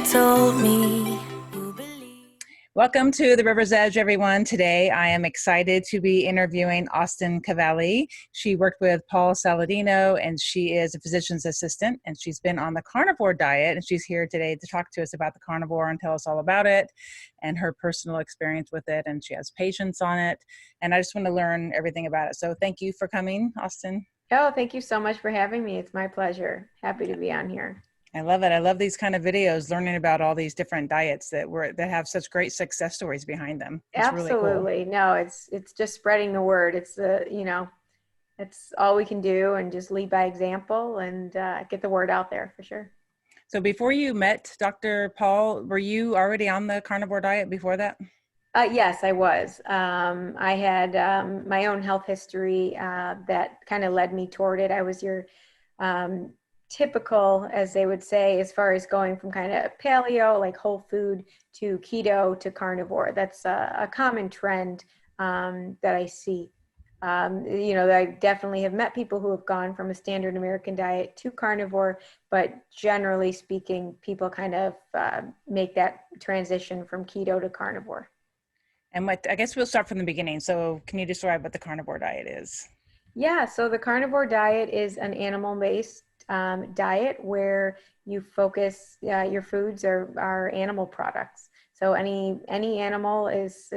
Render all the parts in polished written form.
told me you believe. Welcome to the River's Edge, everyone. Today, I am excited to be interviewing Austin KELLI. She worked with Paul Saladino, and she is a physician's assistant, and she's been on the carnivore diet, and she's here today to talk to us about the carnivore and tell us all about it and her personal experience with it, and she has patients on it, and I just want to learn everything about it. So thank you for coming, Austin. Oh, thank you so much for having me. It's my pleasure. Happy to be on here. I love it. I love these kind of videos, learning about all these different diets that have such great success stories behind them. It's Absolutely. really cool. No, it's just spreading the word. It's it's all we can do, and just lead by example and get the word out there for sure. So before you met Dr. Paul, were you already on the carnivore diet before that? Yes, I was. I had my own health history that kind of led me toward it. I was your typical, as they would say, as far as going from kind of paleo, like whole food, to keto to carnivore. That's a common trend that I see. I definitely have met people who have gone from a standard American diet to carnivore, but generally speaking, people kind of make that transition from keto to carnivore. And I guess we'll start from the beginning. So can you describe what the carnivore diet is? Yeah, so the carnivore diet is an animal-based diet where you focus, your foods are animal products. So any animal is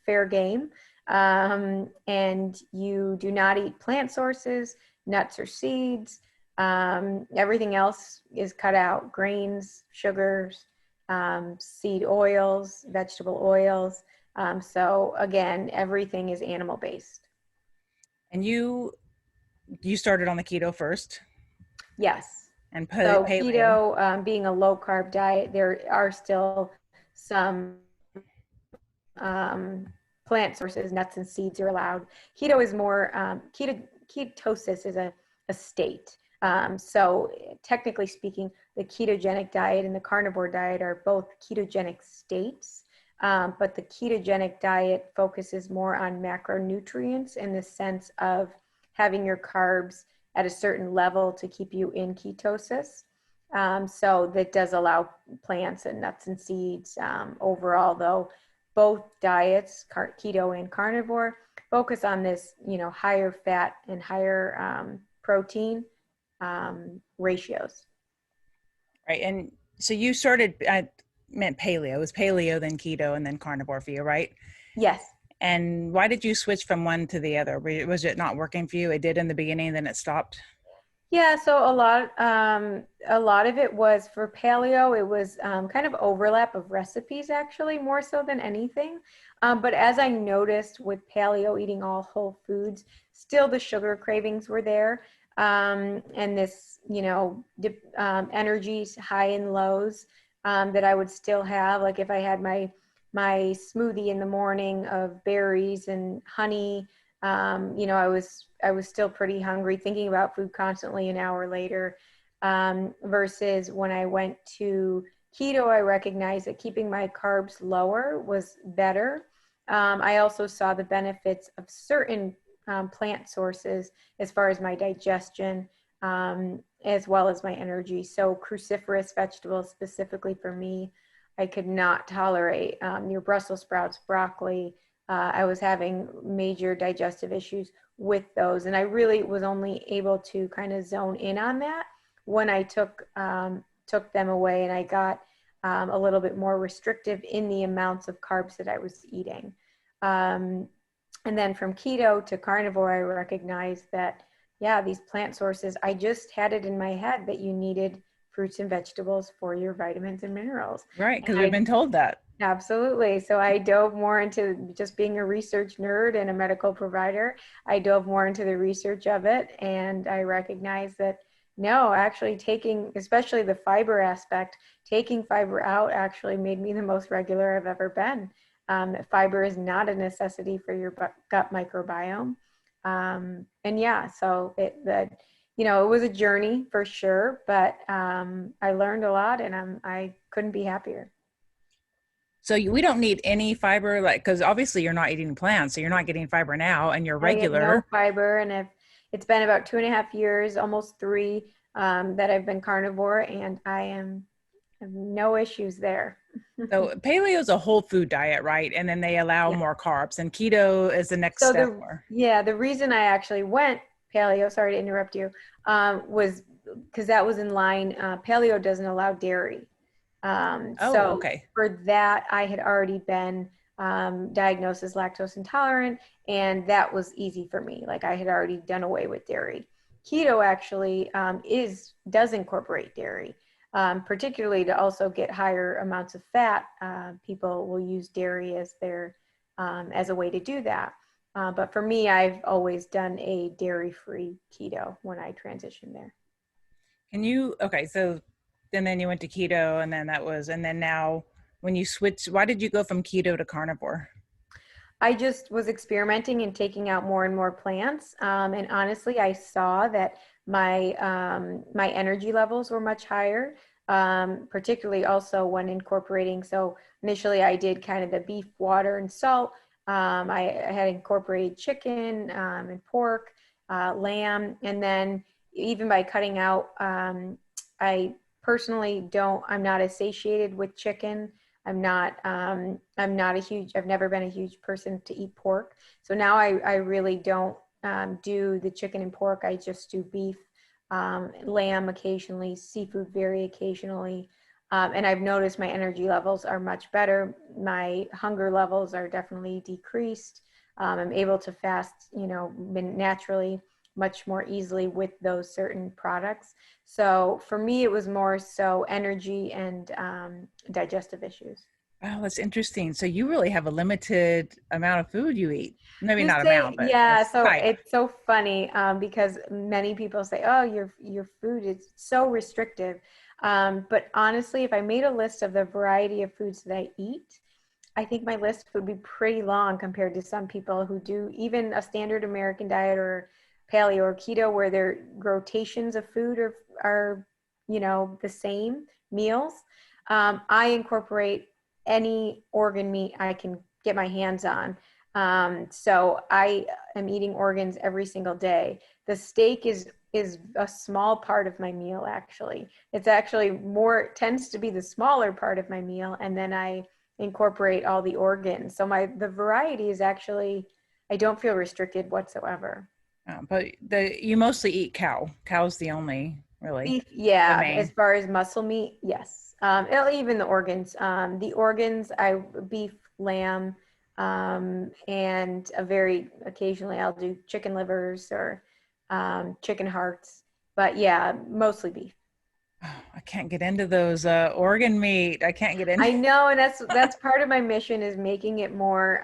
fair game, and you do not eat plant sources, nuts or seeds. Everything else is cut out: grains, sugars, seed oils, vegetable oils. So again, everything is animal-based. And you started on the keto first? Yes. And So paleo. keto, being a low carb diet, there are still some plant sources, nuts and seeds are allowed. Keto is more, ketosis is a state. So technically speaking, the ketogenic diet and the carnivore diet are both ketogenic states. But the ketogenic diet focuses more on macronutrients in the sense of having your carbs at a certain level to keep you in ketosis. So that does allow plants and nuts and seeds. Overall, though, both diets, keto and carnivore, focus on this, higher fat and higher protein ratios. Right. And so you started, I meant paleo. It was paleo, then keto, and then carnivore for you, right? Yes. And why did you switch from one to the other? Was it not working for you? It did in the beginning, then it stopped? Yeah, so a lot of it was for paleo. It was kind of overlap of recipes, actually, more so than anything. But as I noticed with paleo, eating all whole foods, still the sugar cravings were there. And this, energies, high and lows, that I would still have. Like if I had my smoothie in the morning of berries and honey, I was still pretty hungry, thinking about food constantly an hour later. Versus when I went to keto, I recognized that keeping my carbs lower was better. I also saw the benefits of certain plant sources as far as my digestion, as well as my energy. So cruciferous vegetables, specifically for me, I could not tolerate your Brussels sprouts, broccoli. I was having major digestive issues with those. And I really was only able to kind of zone in on that when I took them away, and I got a little bit more restrictive in the amounts of carbs that I was eating. And then from keto to carnivore, I recognized that, yeah, these plant sources, I just had it in my head that you needed fruits and vegetables for your vitamins and minerals. Right, because we've been told that. Absolutely. So I dove more into just being a research nerd and a medical provider. I dove more into the research of it, and I recognized that no, actually taking, especially the fiber aspect, taking fiber out actually made me the most regular I've ever been. Fiber is not a necessity for your gut microbiome. And yeah, so it was a journey for sure, but I learned a lot, and I couldn't be happier. So we don't need any fiber, because obviously you're not eating plants, so you're not getting fiber now, and you're regular. I have no fiber, and it's been about 2.5 years, almost 3, that I've been carnivore, and I am I have no issues there. So paleo is a whole food diet, right? And then they allow Yeah. more carbs, and keto is the next So step. Or the reason I actually went paleo, sorry to interrupt you, was because that was in line. Paleo doesn't allow dairy. oh, So okay. for that, I had already been diagnosed as lactose intolerant, and that was easy for me. Like I had already done away with dairy. Keto actually does incorporate dairy, particularly to also get higher amounts of fat. People will use dairy as their as a way to do that. But for me, I've always done a dairy-free keto when I transitioned there. Can you, okay, so and then you went to keto, and then and then now when you switch, why did you go from keto to carnivore? I just was experimenting and taking out more and more plants. And honestly, I saw that my energy levels were much higher, particularly also when incorporating. So initially, I did kind of the beef, water, and salt. I had incorporated chicken and pork, lamb, and then even by cutting out, I personally don't. I'm not as satiated with chicken. I'm not a huge, I've never been a huge person to eat pork. So now I really don't do the chicken and pork. I just do beef, lamb occasionally, seafood very occasionally. And I've noticed my energy levels are much better. My hunger levels are definitely decreased. I'm able to fast, naturally much more easily with those certain products. So for me, it was more so energy and digestive issues. Oh, that's interesting. So you really have a limited amount of food you eat. Maybe You not say, amount, but yeah. it's So type. it's so funny because many people say, "Oh, your food is so restrictive." But honestly, if I made a list of the variety of foods that I eat, I think my list would be pretty long compared to some people who do even a standard American diet or paleo or keto, where their rotations of food are the same meals. I incorporate any organ meat I can get my hands on. So I am eating organs every single day. The steak is a small part of my meal, actually. It's actually tends to be the smaller part of my meal, and then I incorporate all the organs. So the variety is actually, I don't feel restricted whatsoever. But you mostly eat cow. Cow's the only really Beef, the yeah. As main. far as muscle meat, yes. Even the organs. The organs, beef, lamb, and a very occasionally I'll do chicken livers or chicken hearts. But yeah, mostly beef. Oh, I can't get into those organ meat. I can't get into. I know, and that's part of my mission is making it more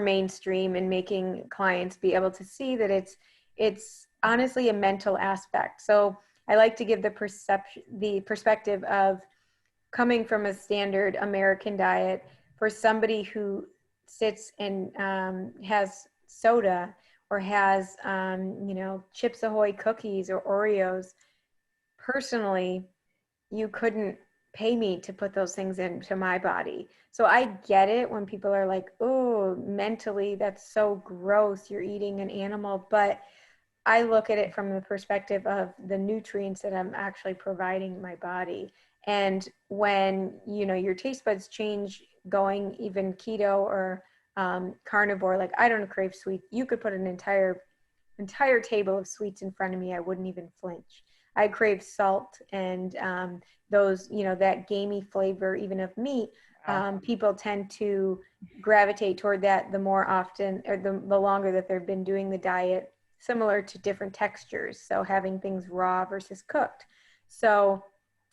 mainstream and making clients be able to see that it's honestly a mental aspect. So I like to give the perspective of coming from a standard American diet for somebody who sits and has soda or has Chips Ahoy cookies or Oreos. Personally, you couldn't pay me to put those things into my body. So I get it when people are like, oh, mentally, that's so gross. You're eating an animal. But I look at it from the perspective of the nutrients that I'm actually providing my body. And when, your taste buds change going even keto or carnivore, like I don't crave sweet. You could put an entire table of sweets in front of me. I wouldn't even flinch. I crave salt and those, that gamey flavor, even of meat. Wow. People tend to gravitate toward that the more often or the longer that they've been doing the diet, similar to different textures. So having things raw versus cooked. So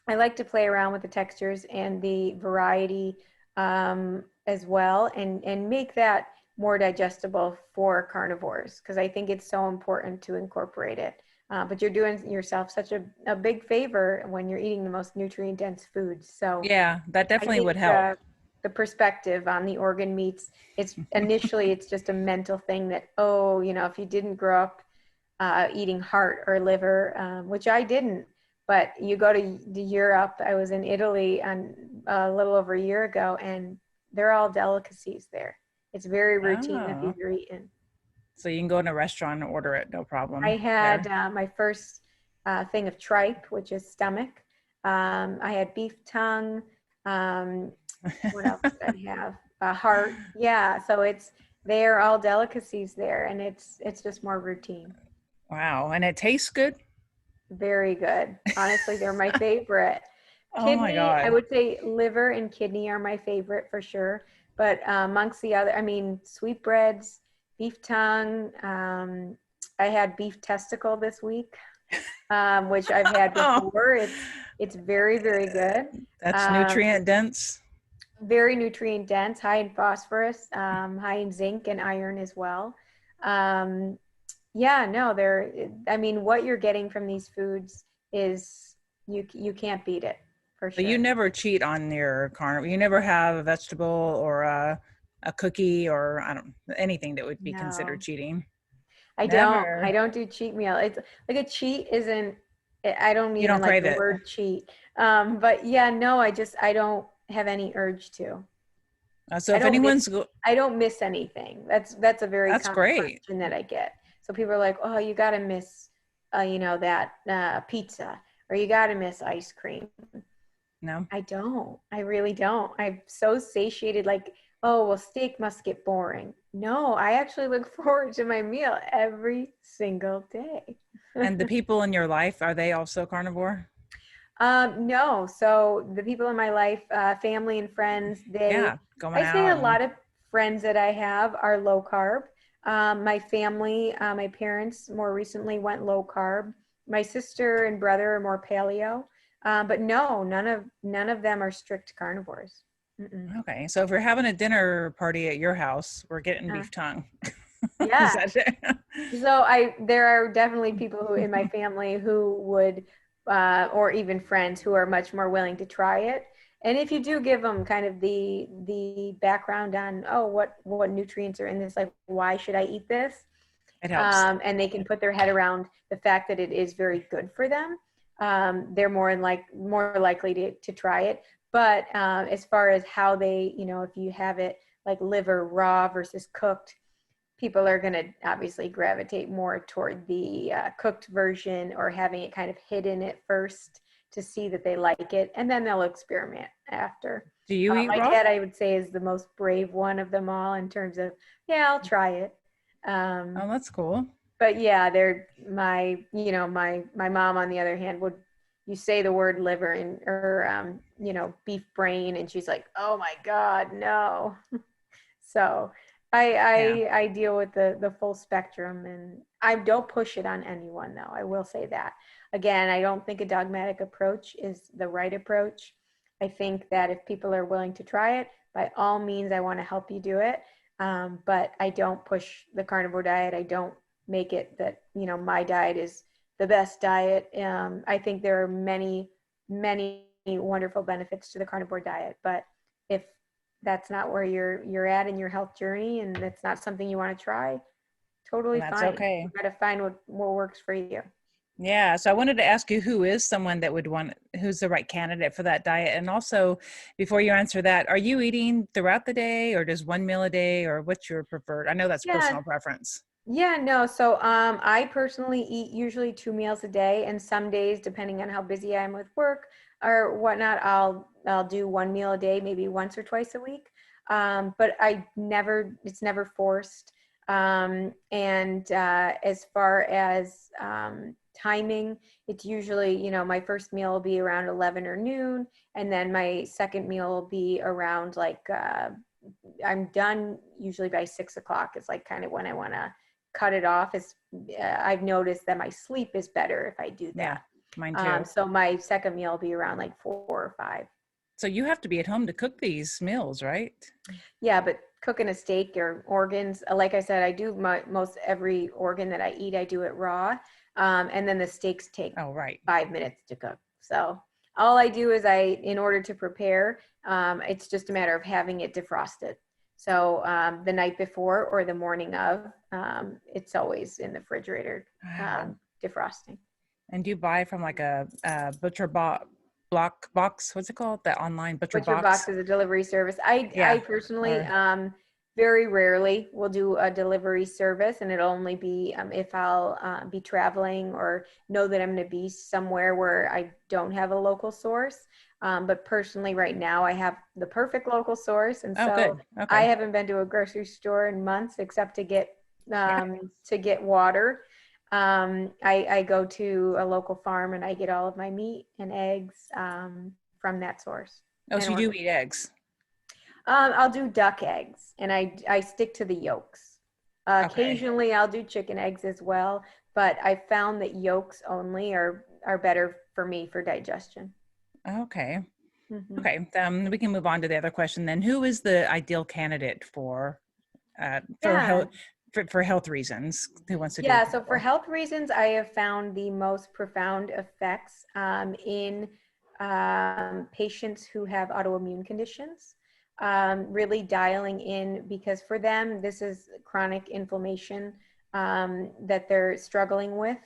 I like to play around with the textures and the variety as well, and make that more digestible for carnivores, because I think it's so important to incorporate it. But you're doing yourself such a big favor when you're eating the most nutrient dense foods. So Yeah, that I definitely think would help. the perspective on the organ meats, it's just a mental thing that, oh, if you didn't grow up eating heart or liver, which I didn't, but you go to Europe. I was in Italy a little over a year ago, and they're all delicacies there. It's very routine that Oh, these are eaten. so you can go in a restaurant and order it, no I problem had there. my first thing of tripe, which is stomach. I had beef tongue. What else did I have? Heart. Yeah. So they're all delicacies there, and it's just more routine. Wow. And it tastes good? Very good. Honestly, they're my favorite. Oh my Kidney, I God. would say liver and kidney are my favorite for sure. But amongst the other, I mean, sweetbreads, beef tongue. I had beef testicle this week, which I've had Oh, before. It's very, very good. that's Um, nutrient dense. very nutrient dense, high in phosphorus, high in zinc and iron as well. Um, yeah, no, I mean, what you're getting from these foods is you can't beat it for But you sure. never cheat on your carnivore. You never have a vegetable or a cookie or I don't anything that would be considered No, cheating. I don't. I Never. don't do cheat meal. It's like a cheat isn't, I don't You even don't like crave the it. word cheat. But yeah, no, I don't have any urge to. So I if don't miss anyone's, I don't miss anything. That's a very that's common great. question that I get. So people are like, "Oh, you got to miss that pizza, or you got to miss ice cream." No. I don't. I really don't. I'm so satiated like, "Oh, well, steak must get boring." No, I actually look forward to my meal every single day. And the people in your life, are they also carnivore? No. So the people in my life, family and friends, Yeah, going I say a out and lot of friends that I have are low carb. My family, my parents more recently went low carb. My sister and brother are more paleo. But no, none of them are strict carnivores. Mm-mm. okay. So if we're having a dinner party at your house, we're getting Uh, beef tongue. Is yeah. that it? So there are definitely people who in my family who would, or even friends who are much more willing to try it. And if you do give them kind of the background on, oh, what nutrients are in this, like why should I eat this, It helps. and they can put their head around the fact that it is very good for them, they're more likely to try it. But as far as how they, if you have it like liver raw versus cooked, people are going to obviously gravitate more toward the cooked version or having it kind of hidden at first to see that they like it, and then they'll experiment after. Do you eat My raw? dad, I would say, is the most brave one of them all in terms of, yeah, I'll try it. Oh, Um, that's cool. but yeah, they're my mom on the other hand would, you say the word liver and or beef brain and she's like, oh my god, no. So Yeah. I deal with the full spectrum, and I don't push it on anyone though. I will say that. Again, I don't think a dogmatic approach is the right approach. I think that if people are willing to try it, by all means, I want to help you do it. But I don't push the carnivore diet. I don't make it that, my diet is the best diet. I think there are many, many wonderful benefits to the carnivore diet, but if that's not where you're at in your health journey and that's not something you want to try, totally And that's fine. okay. You got to find what works for you. Yeah. So I wanted to ask you who is someone that would want, who's the right candidate for that diet? And also, before you answer that, are you eating throughout the day or just one meal a day or what's your preferred? I know that's Yeah. personal preference. Yeah, no. So I personally eat usually 2 meals a day, and some days, depending on how busy I am with work or whatnot, I'll do 1 meal a day, maybe once or twice a week. But it's never forced. And as far as timing, it's usually, my first meal will be around 11 or noon, and then my second meal will be around like I'm done usually by 6 o'clock. It's like kind of when I want to cut it off. Is I've noticed that my sleep is better if I do Yeah. that. Mine too. So my second meal will be around like 4 or 5. So you have to be at home to cook these meals, right? Yeah, but cooking a steak or organs, like I said, I do most every organ that I eat, I do it raw. And then the steaks take Oh, right. 5 minutes to cook. So all I do is in order to prepare, it's just a matter of having it defrosted. So the night before or the morning of, it's always in the refrigerator, Wow. defrosting. And do you buy from like a butcher block box? What's it called? That online butcher Butcher Box box? is a delivery service. I Yeah. personally, Or Very rarely we'll do a delivery service, and it'll only be if I'll be traveling or know that I'm going to be somewhere where I don't have a local source. But personally, right now, I have the perfect local source, and Oh, so good. I Okay. haven't been to a grocery store in months except Yeah. to get water. I go to a local farm and I get all of my meat and eggs from that source Oh, and so you do order. eat eggs. I'll do duck eggs, and I stick to the yolks. Okay. Occasionally, I'll do chicken eggs as well, but I found that yolks only are better for me for digestion. Okay. Hmm. Okay. We can move on to the other question then. Who is the ideal candidate for Yeah, health for health reasons? Who wants to do a yeah. So for carnivore? health reasons, I have found the most profound effects in patients who have autoimmune conditions. Really dialing in because for them, this is chronic inflammation that they're struggling with.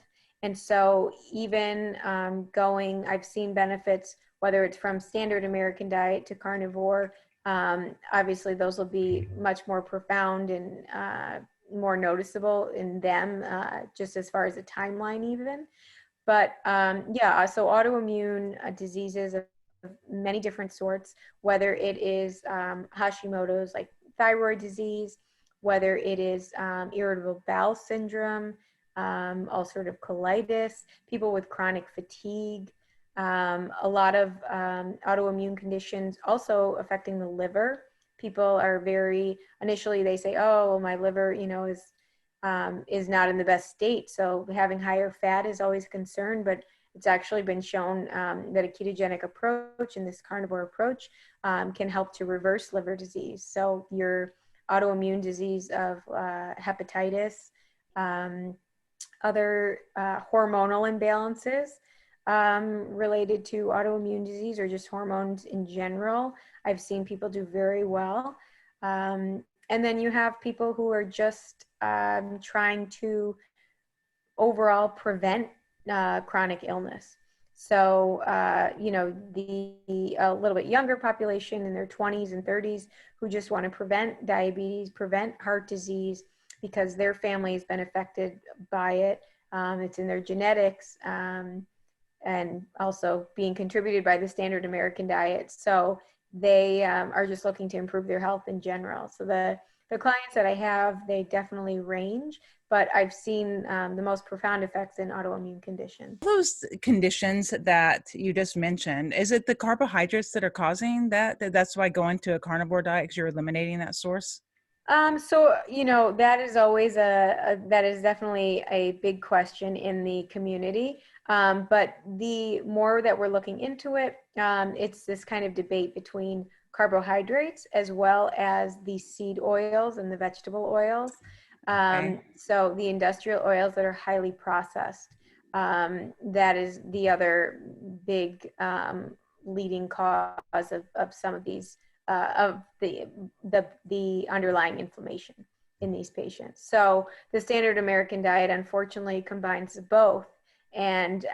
And so, even I've seen benefits, whether it's from standard American diet to carnivore. Obviously, those will be much more profound and more noticeable in them, just as far as a timeline, even. But yeah, so autoimmune diseases of many different sorts, whether it is Hashimoto's, like thyroid disease, whether it is irritable bowel syndrome, ulcerative colitis, people with chronic fatigue, a lot of autoimmune conditions also affecting the liver. People are very, initially they say, oh, well, my liver, is not in the best state. So having higher fat is always a concern, but it's actually been shown that a ketogenic approach and this carnivore approach can help to reverse liver disease. So your autoimmune disease of hepatitis, um, other hormonal imbalances related to autoimmune disease or just hormones in general, I've seen people do very well. And then you have people who are just trying to overall prevent chronic illness. So, the a little bit younger population in their 20s and 30s who just want to prevent diabetes, prevent heart disease because their family has been affected by it. It's in their genetics and also being contributed by the standard American diet. So they are just looking to improve their health in general. So the clients that I have, they definitely range, but I've seen the most profound effects in autoimmune conditions. Those conditions that you just mentioned, is it the carbohydrates that are causing that? That's why going to a carnivore diet because you're eliminating that source? That is always that is definitely a big question in the community. But the more that we're looking into it, it's this kind of debate between carbohydrates as well as the seed oils and the vegetable oils. Okay. So the industrial oils that are highly processed, that is the other big leading cause of some of these of the underlying inflammation in these patients. So the standard American diet unfortunately combines both, and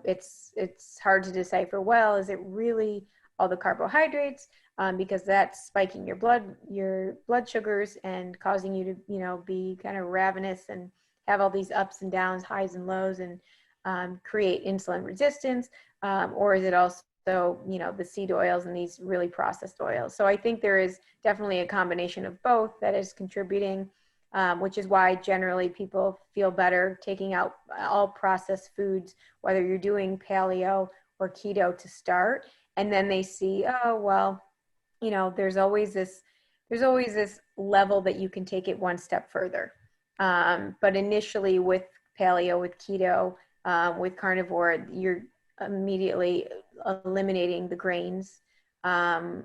it's hard to decipher. Well, is it really all the carbohydrates? Because that's spiking your blood sugars and causing you to be kind of ravenous and have all these ups and downs, highs and lows, and create insulin resistance, or is it also the seed oils and these really processed oils? So I think there is definitely a combination of both that is contributing, which is why generally people feel better taking out all processed foods, whether you're doing paleo or keto to start, and then they see, oh well, there's always this level that you can take it one step further. But initially with paleo, with keto, with carnivore, you're immediately eliminating the grains and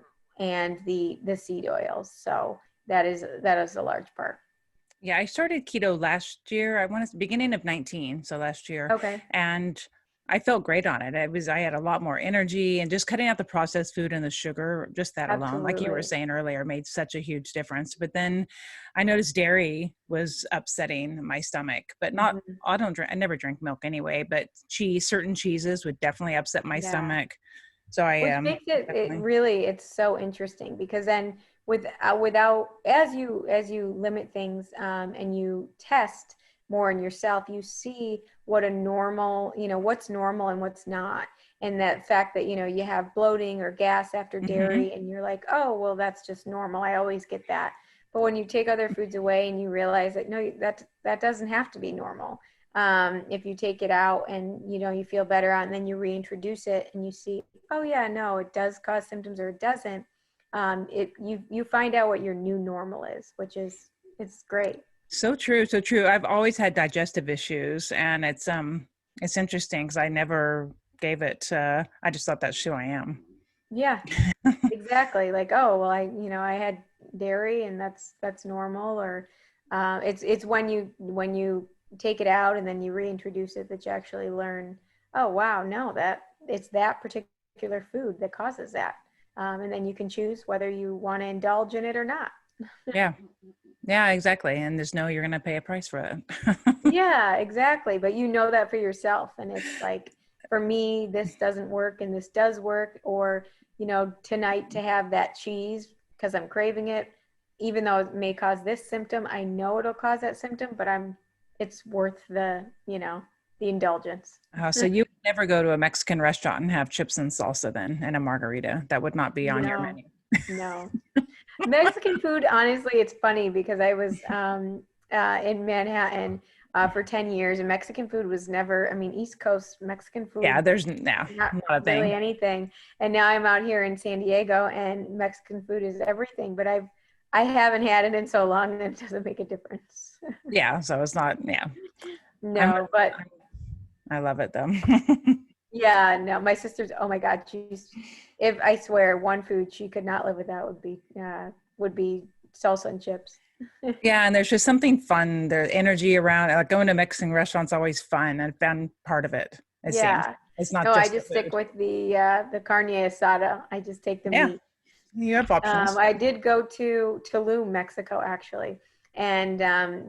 the seed oils. So that is a large part. Yeah, I started keto last year. I want to beginning of 19, so last year, Okay. and I felt great on it. I had a lot more energy, and just cutting out the processed food and the sugar, just that alone, like you were Absolutely. saying earlier, made such a huge difference. But then I noticed dairy was upsetting my stomach, but not, Hmm. I never drink milk anyway, but certain cheeses would definitely upset my Yeah. stomach. So I Which makes it definitely, really, it's so interesting because then without, as you limit things, and you test more in yourself, you see what a normal, what's normal and what's not. And that fact that, you have bloating or gas after Mm-hmm. dairy, and you're like, oh, well, that's just normal. I always get that. But when you take other foods away and you realize that, no, that doesn't have to be normal. If you take it out and, you feel better on, and then you reintroduce it and you see, oh yeah, no, it does cause symptoms or it doesn't. You find out what your new normal is, which is, it's great. So true, so true. I've always had digestive issues, and it's interesting because I never gave it. I just thought that's who I am. Yeah, exactly. Like, oh, well, I had dairy and that's normal. Or it's when you take it out and then you reintroduce it that you actually learn, oh wow, no, that it's that particular food that causes that. And then you can choose whether you want to indulge in it or not. Yeah, yeah, exactly. And there's no, you're going to pay a price for it. Yeah, exactly. But you know that for yourself. And it's like, for me, this doesn't work and this does work. Or, tonight to have that cheese because I'm craving it, even though it may cause this symptom, I know it'll cause that symptom, but it's worth the indulgence. So you would never go to a Mexican restaurant and have chips and salsa then and a margarita. That would not be on your No, menu. no. Mexican food, honestly, it's funny because I was in Manhattan for 10 years, and Mexican food was never, I mean, East Coast Mexican Yeah, food, there's no, not not a really thing. anything. And now I'm out here in San Diego, and Mexican food is everything, but I haven't had it in so long that it doesn't make a difference. Yeah, so it's not, yeah. I'm, No, but I love it though. yeah, no, my sister's, oh my God, if I swear one food she could not live without would be salsa and chips. Yeah, and there's just something fun. The energy around, like going to Mexican restaurants, always fun. And fun part of it. It seems Yeah. it's not No, I just the just stick food. with the carne asada. I just take the Yeah, meat. you have options. I did go to Tulum, Mexico, actually, and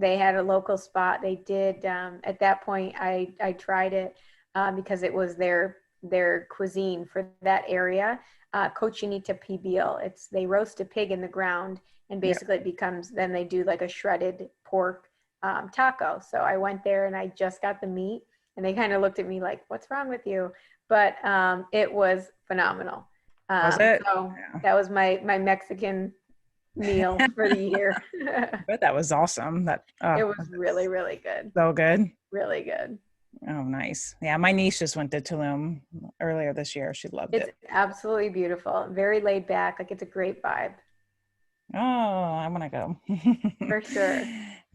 they had a local spot. They did at that point. I tried it because it was their cuisine for that area. Cochinita pibil. It's they roast a pig in the ground, and Yeah. basically it becomes, then they do like a shredded pork taco. So I went there and I just got the meat, and they kind of looked at me like, "What's wrong with you?" But it was phenomenal. Was it? So Yeah. that was my Mexican meal for the year. But that was awesome. That It was really, that's really good. so good. Really good. Oh, nice. Yeah, my niece just went to Tulum earlier this year. She loved It's it. absolutely beautiful. Very laid back. Like, it's a great vibe Oh, I want to go. for sure.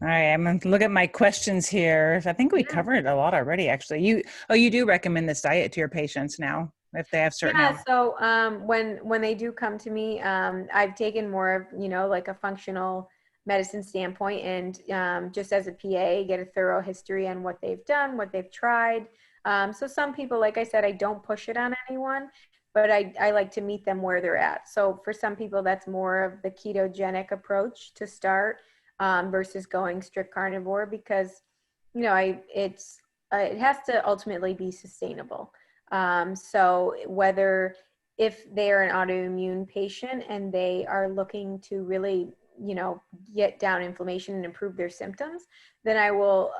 All right, I'm gonna look at my questions here. I think we Yeah. covered a lot already, actually. You do recommend this diet to your patients now if they have certain Yeah, allergies. so when they do come to me, I've taken more of, like a functional medicine standpoint, and just as a PA, get a thorough history on what they've done, what they've tried. So some people, like I said, I don't push it on anyone, but I like to meet them where they're at. So for some people, that's more of the ketogenic approach to start, versus going strict carnivore, because it has to ultimately be sustainable. So whether, if they are an autoimmune patient and they are looking to really, get down inflammation and improve their symptoms, then I will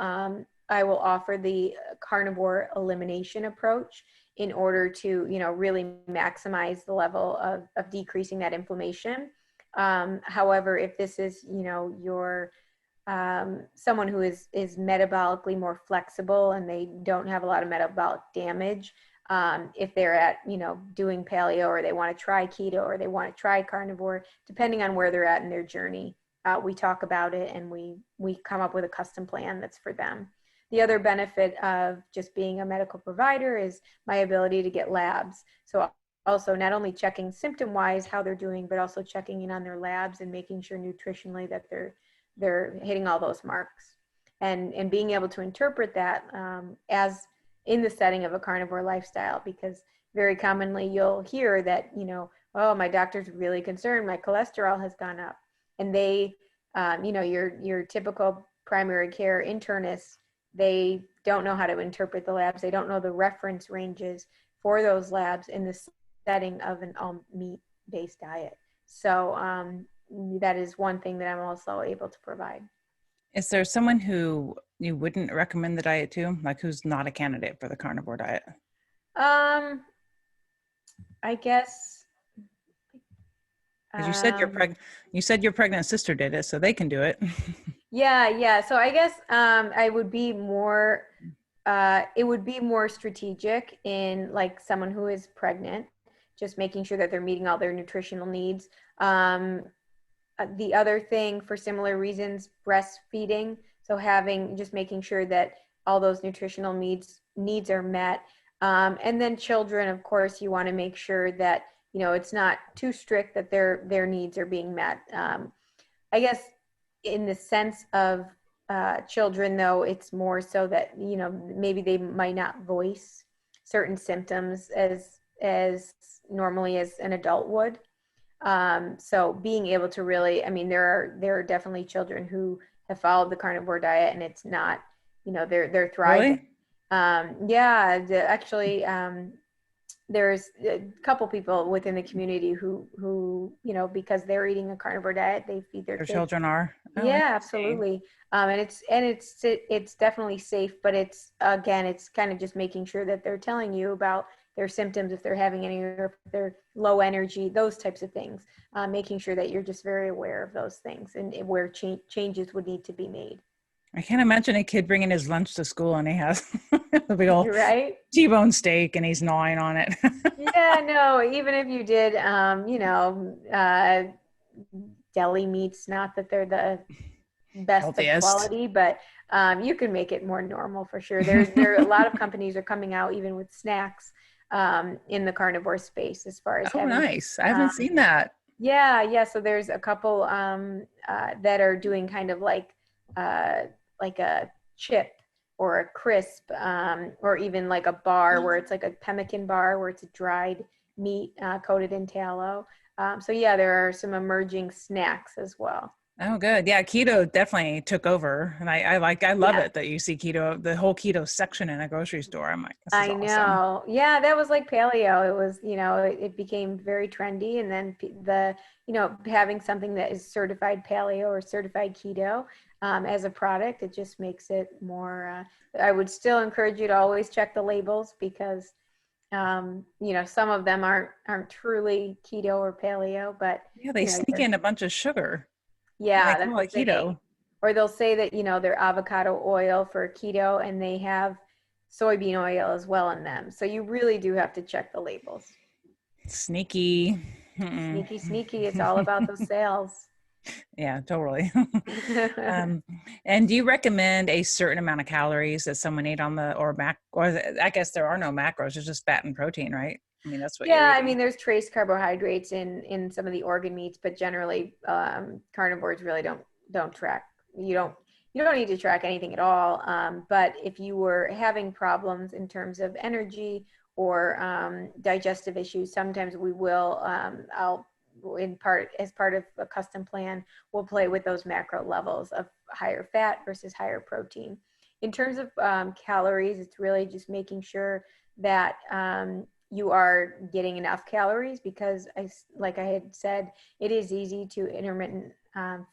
offer the carnivore elimination approach in order to, really maximize the level of decreasing that inflammation. However, if this is, your someone who is metabolically more flexible and they don't have a lot of metabolic damage, if they're at, doing paleo, or they want to try keto, or they want to try carnivore, depending on where they're at in their journey, we talk about it, and we come up with a custom plan that's for them. The other benefit of just being a medical provider is my ability to get labs. So also not only checking symptom wise how they're doing, but also checking in on their labs and making sure nutritionally that they're hitting all those marks, and being able to interpret that, as in the setting of a carnivore lifestyle, because very commonly you'll hear that, oh, my doctor's really concerned, my cholesterol has gone up, and they, your typical primary care internist, they don't know how to interpret the labs. They don't know the reference ranges for those labs in the setting of an all meat based diet. So that is one thing that I'm also able to provide. Is there someone who you wouldn't recommend the diet to, like who's not a candidate for the carnivore diet? Um, I guess, Because you said um, you said your pregnant sister did it, so they can do it. yeah. So I guess, I would be more, it would be more strategic in like someone who is pregnant, just making sure that they're meeting all their nutritional needs. Um, the other thing, for similar reasons, breastfeeding. So just making sure that all those nutritional needs are met. And then children, of course, you want to make sure that, it's not too strict, that their needs are being met. I guess in the sense of children, though, it's more so that, maybe they might not voice certain symptoms as normally as an adult would. So being able to really, I mean, there are definitely children who have followed the carnivore diet, and it's not, they're thriving. Really? Yeah, actually, there's a couple people within the community who, because they're eating a carnivore diet, they feed their Their kids. children are? Oh, Yeah, interesting. absolutely. And it's definitely safe, but it's, again, it's kind of just making sure that they're telling you about their symptoms, if they're having any, or if they're low energy, those types of things. Making sure that you're just very aware of those things, and where changes would need to be made. I can't imagine a kid bringing his lunch to school and he has a big old You're right. T-bone steak and he's gnawing on it. Yeah, no, even if you did, deli meats, not that they're the best of Healthiest. quality, but you can make it more normal for sure. There a lot of companies are coming out even with snacks, in the carnivore space, as far as Oh, having, nice. I haven't um, seen that. yeah. So there's a couple, that are doing kind of uh, like a chip or a crisp, or even like a bar where it's like a pemmican bar where it's a dried meat, coated in tallow. So yeah, there are some emerging snacks as well. Oh, good. Yeah, keto definitely took over. And I love Yeah. it that you see keto, the whole keto section in a grocery store. I'm like, this is I awesome. know. Yeah, that was like paleo. It was, it became very trendy. And then having something that is certified paleo or certified keto, as a product, it just makes it more. I would still encourage you to always check the labels, because, some of them aren't truly keto or paleo, but, Yeah, they sneak you're, in a bunch of sugar and they yeah, that's call the it thing. keto. Or they'll say that, they're avocado oil for keto, and they have soybean oil as well in them. So you really do have to check the labels. Sneaky. Mm-mm. Sneaky, sneaky. It's all about those sales. Yeah, totally. um, and do you recommend a certain amount of calories that someone ate on the, I guess there are no macros, it's just fat and protein, right? I mean, that's what you're Yeah, I eating. mean, there's trace carbohydrates in some of the organ meats, but generally, carnivores really don't track. You don't you don't need to track anything at all. But if you were having problems in terms of energy or, digestive issues, sometimes we will. I'll in part as part of a custom plan, we'll play with those macro levels of higher fat versus higher protein. In terms of, calories, it's really just making sure that, you are getting enough calories, because like I had said, it is easy to intermittent,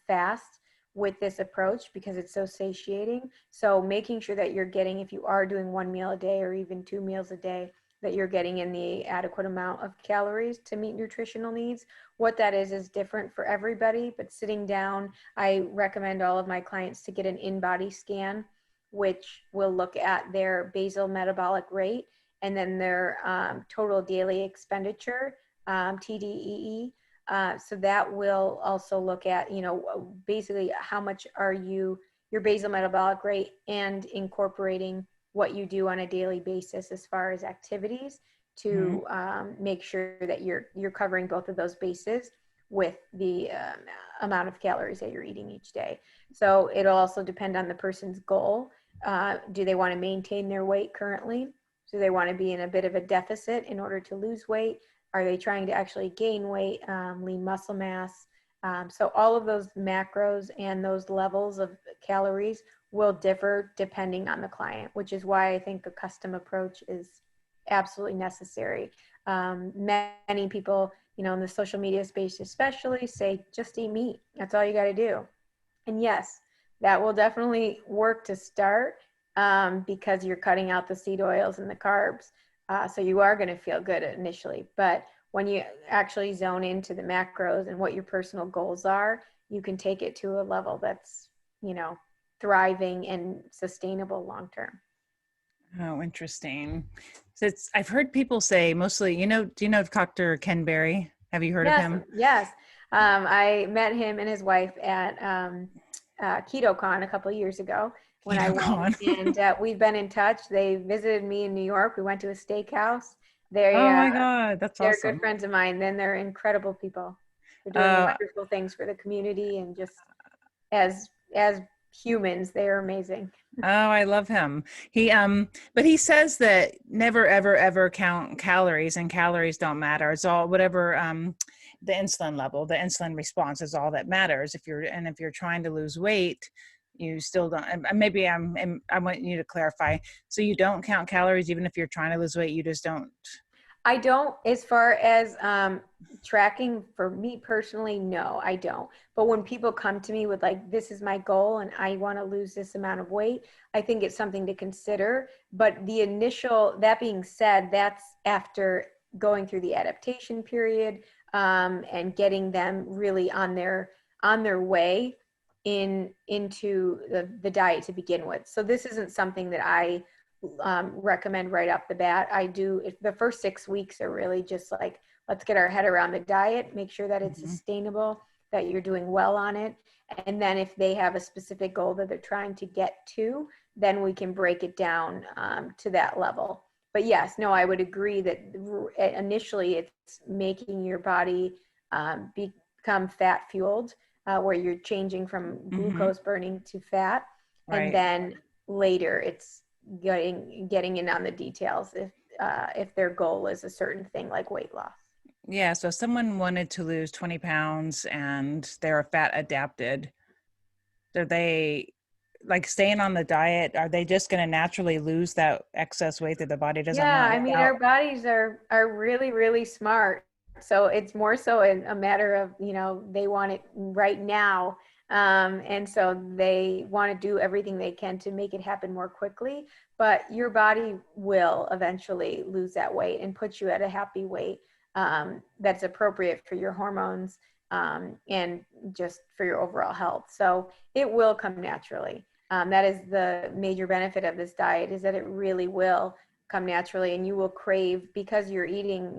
fast with this approach, because it's so satiating. So making sure that you're getting, if you are doing one meal a day or even two meals a day, that you're getting in the adequate amount of calories to meet nutritional needs. What that is different for everybody, but sitting down, I recommend all of my clients to get an in-body scan, which will look at their basal metabolic rate, and then their, total daily expenditure, TDEE. So that will also look at, basically how much are your basal metabolic rate, and incorporating what you do on a daily basis as far as activities Mhm. to, make sure that you're covering both of those bases with the, amount of calories that you're eating each day. So it'll also depend on the person's goal. Do they want to maintain their weight currently? Do they want to be in a bit of a deficit in order to lose weight? Are they trying to actually gain weight, lean muscle mass? So all of those macros and those levels of calories will differ depending on the client, which is why I think a custom approach is absolutely necessary. Many people, in the social media space, especially, say, just eat meat. That's all you got to do. And yes, that will definitely work to start because you're cutting out the seed oils and the carbs. So you are going to feel good initially. But when you actually zone into the macros and what your personal goals are, you can take it to a level that's, thriving and sustainable long term. Oh, interesting. So I've heard people say mostly, do you know Dr. Ken Berry? Have you heard of Yes, him? yes. I met him and his wife at KetoCon a couple of years ago when I Keto went, Con. and we've been in touch. They visited me in New York. We went to a steakhouse. Oh They my God, that's they're good awesome. friends of mine. Then they're incredible people. They're doing Uh, wonderful things for the community, and just as humans, they are amazing. oh, I love him. But he says that never, ever, ever count calories, and calories don't matter. It's all whatever, the insulin level, the insulin response is all that matters. If you're trying to lose weight, you still don't, maybe I want you to clarify. So you don't count calories, even if you're trying to lose weight, you just don't. I don't, as far as tracking for me personally, no, I don't. But when people come to me with like, this is my goal and I want to lose this amount of weight, I think it's something to consider. But that being said, that's after going through the adaptation period and getting them really on their way into the diet to begin with. So this isn't something that I recommend right off the bat. The first 6 weeks are really just like, let's get our head around the diet, make sure that it's sustainable, that you're doing well on it. And then if they have a specific goal that they're trying to get to, then we can break it down to that level. But yes, no, I would agree that initially it's making your body become fat fueled, where you're changing from glucose burning to fat. Right. And then later it's getting in on the details if their goal is a certain thing like weight loss. Yeah. So if someone wanted to lose 20 pounds and they're fat adapted, are they like staying on the diet? Are they just going to naturally lose that excess weight that the body doesn't Yeah, want I mean, without? our bodies are really, really smart. So it's more so a matter of, they want it right now. And so they want to do everything they can to make it happen more quickly. But your body will eventually lose that weight and put you at a happy weight that's appropriate for your hormones and just for your overall health. So it will come naturally. That is the major benefit of this diet, is that it really will come naturally, and you will crave, because you're eating,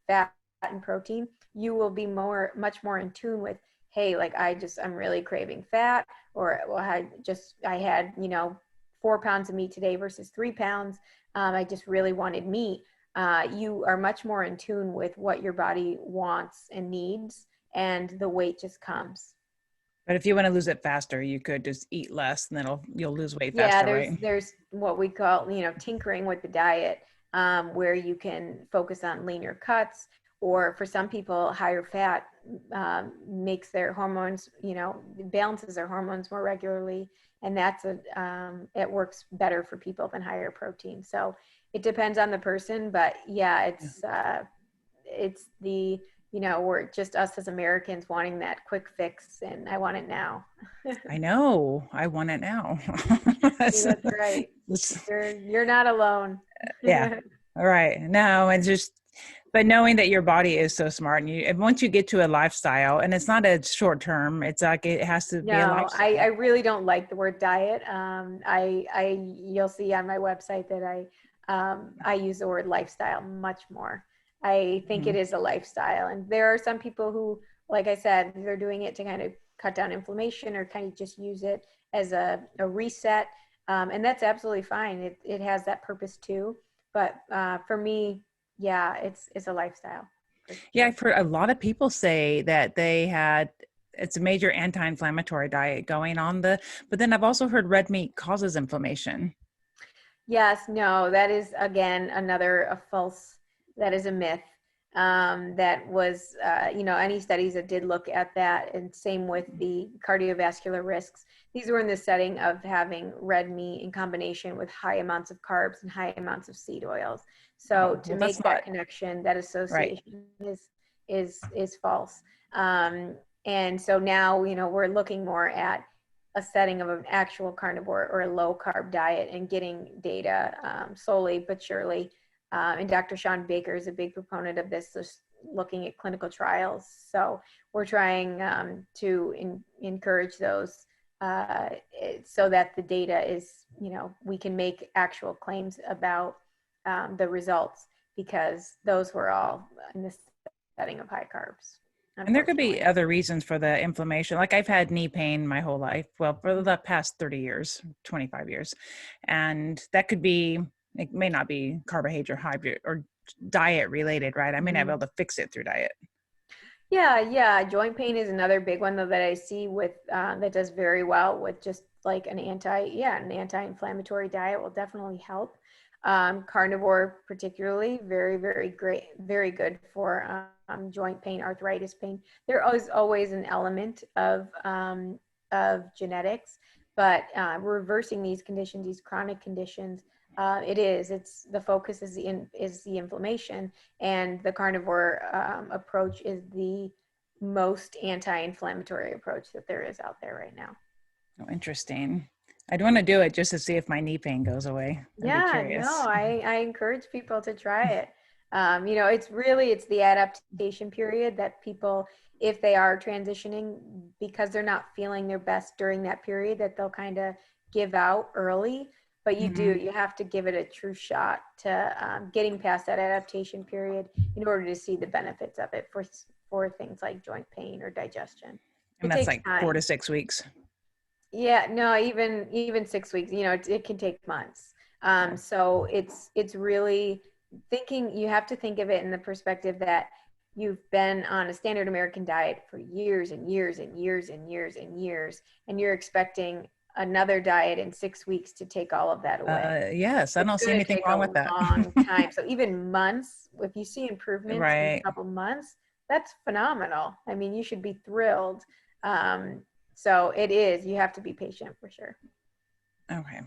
fat and protein, you will be much more in tune with, hey, like I'm really craving fat, or well, I had 4 pounds of meat today versus 3 pounds. I just really wanted meat. You are much more in tune with what your body wants and needs, and the weight just comes. But if you want to lose it faster, you could just eat less and then you'll lose weight Yeah, faster, there's right? there's what we call, tinkering with the diet, where you can focus on leaner cuts, or for some people, higher fat makes their hormones, balances their hormones more regularly, and it works better for people than higher protein. So it depends on the person, but yeah, it's the we're just us as Americans wanting that quick fix, and I want it now. I know. I want it now. See, that's right. It's- You're not alone. yeah. All right. No, and but knowing that your body is so smart, and once you get to a lifestyle, and it's not a short term, it's like it has to be a No, lifestyle. I really don't like the word diet. You'll see on my website that I use the word lifestyle much more. I think it is a lifestyle, and there are some people who, like I said, they're doing it to kind of cut down inflammation or kind of just use it as a reset, and that's absolutely fine. It has that purpose too, but for me, yeah, it's a lifestyle. Yeah, I've heard a lot of people say that it's a major anti-inflammatory diet going on but then I've also heard red meat causes inflammation. Yes, no, that is again that is a myth. That was, any studies that did look at that, and same with the cardiovascular risks. These were in the setting of having red meat in combination with high amounts of carbs and high amounts of seed oils. So to Well, make that's that not connection, that right. association is false. And so now, we're looking more at a setting of an actual carnivore or a low carb diet and getting data slowly but surely. And Dr. Sean Baker is a big proponent of this, just looking at clinical trials. So we're trying to encourage those so that the data is, we can make actual claims about the results, because those were all in the setting of high carbs. And there could be other reasons for the inflammation. Like I've had knee pain my whole life. Well, for the past 30 years, 25 years. And that could be, it may not be carbohydrate or diet related, right? I may not be able to fix it through diet. Yeah. Joint pain is another big one though that I see with that does very well with just like an anti-inflammatory diet will definitely help. Carnivore particularly, very, very great, very good for joint pain, arthritis pain. There is always an element of genetics, but reversing these conditions, these chronic conditions, it's the focus is the inflammation, and the carnivore approach is the most anti-inflammatory approach that there is out there right now. Oh, interesting. I'd want to do it just to see if my knee pain goes away. I'd be curious. No, I encourage people to try it. It's the adaptation period that people, if they are transitioning because they're not feeling their best during that period, that they'll kind of give out early. But you have to give it a true shot to getting past that adaptation period in order to see the benefits of it for things like joint pain or digestion. And that's like time. 4 to 6 weeks. Yeah, no, even 6 weeks, it can take months. So it's really you have to think of it in the perspective that you've been on a standard American diet for years and years and years and years and years, and you're expecting another diet in 6 weeks to take all of that away. Yes, I don't see anything wrong with that. Long time. So even months, if you see improvements in a couple months, that's phenomenal. I mean, you should be thrilled. So it is, you have to be patient for sure. Okay.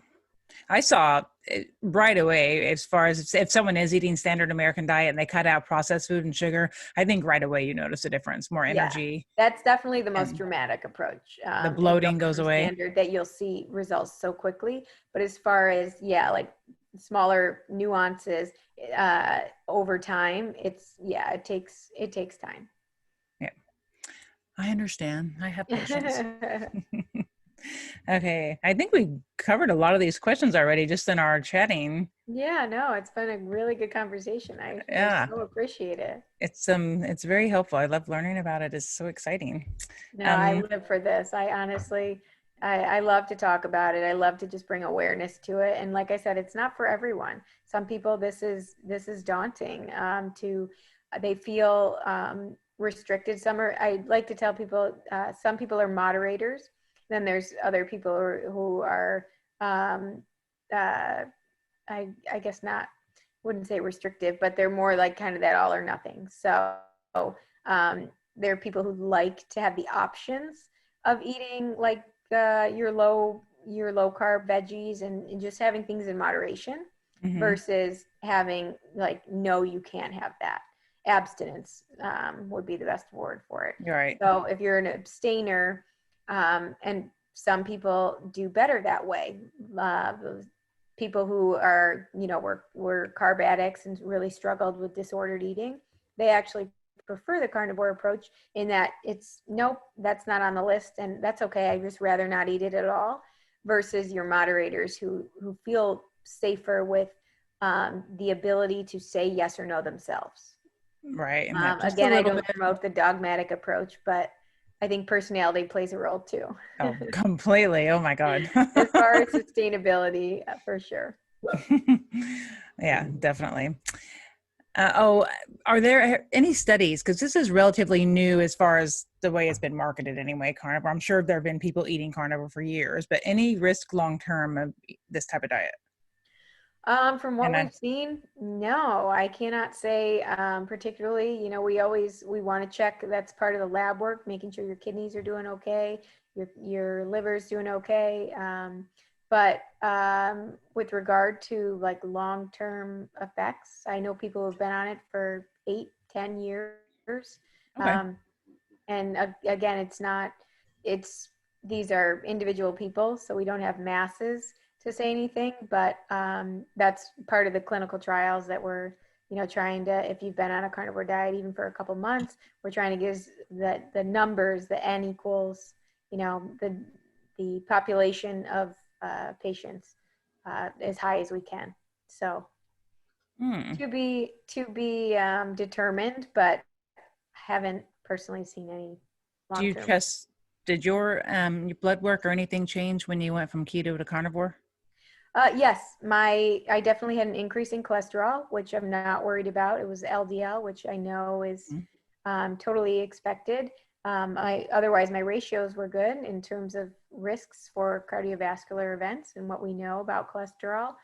I saw it right away, as far as if someone is eating standard American diet and they cut out processed food and sugar, I think right away you notice a difference, more energy. Yeah, that's definitely the most dramatic approach. The bloating goes away. Standard that you'll see results so quickly. But as far as, like smaller nuances over time, it takes time. Yeah, I understand. I have patience. Okay. I think we covered a lot of these questions already just in our chatting. Yeah, no, it's been a really good conversation. I so appreciate it. It's very helpful. I love learning about it. It's so exciting. No, I live for this. I honestly, I love to talk about it. I love to just bring awareness to it. And like I said, it's not for everyone. Some people, this is daunting they feel restricted. I like to tell people, some people are moderators. Then there's other people who are, I guess wouldn't say restrictive, but they're more like kind of that all or nothing. So there are people who like to have the options of eating like your low carb veggies and just having things in moderation versus having like, no, you can't have that. Abstinence would be the best word for it. You're right. So if you're an abstainer, and some people do better that way. People who are, were carb addicts and really struggled with disordered eating, they actually prefer the carnivore approach in that nope, that's not on the list and that's okay. I just rather not eat it at all, versus your moderators who feel safer with the ability to say yes or no themselves. Right. Again, I don't promote the dogmatic approach, but I think personality plays a role too. Oh, completely. Oh my God. As far as sustainability, for sure. Yeah, definitely. Are there any studies? Because this is relatively new as far as the way it's been marketed anyway, carnivore. I'm sure there have been people eating carnivore for years, but any risk long-term of this type of diet? From what we've seen, no, I cannot say particularly. We want to check, that's part of the lab work, making sure your kidneys are doing okay, your liver's doing okay. But with regard to like long-term effects, I know people who've been on it for 8-10 years Okay. And again, these are individual people, so we don't have masses to say anything, but that's part of the clinical trials that we're, trying to, if you've been on a carnivore diet, even for a couple months, we're trying to get the numbers, the N equals, the population of patients as high as we can. So to be determined, but haven't personally seen any Do you long-term. trust, did your blood work or anything change when you went from keto to carnivore? Yes, I definitely had an increase in cholesterol, which I'm not worried about. It was LDL, which I know is totally expected. Otherwise, my ratios were good in terms of risks for cardiovascular events and what we know about cholesterol.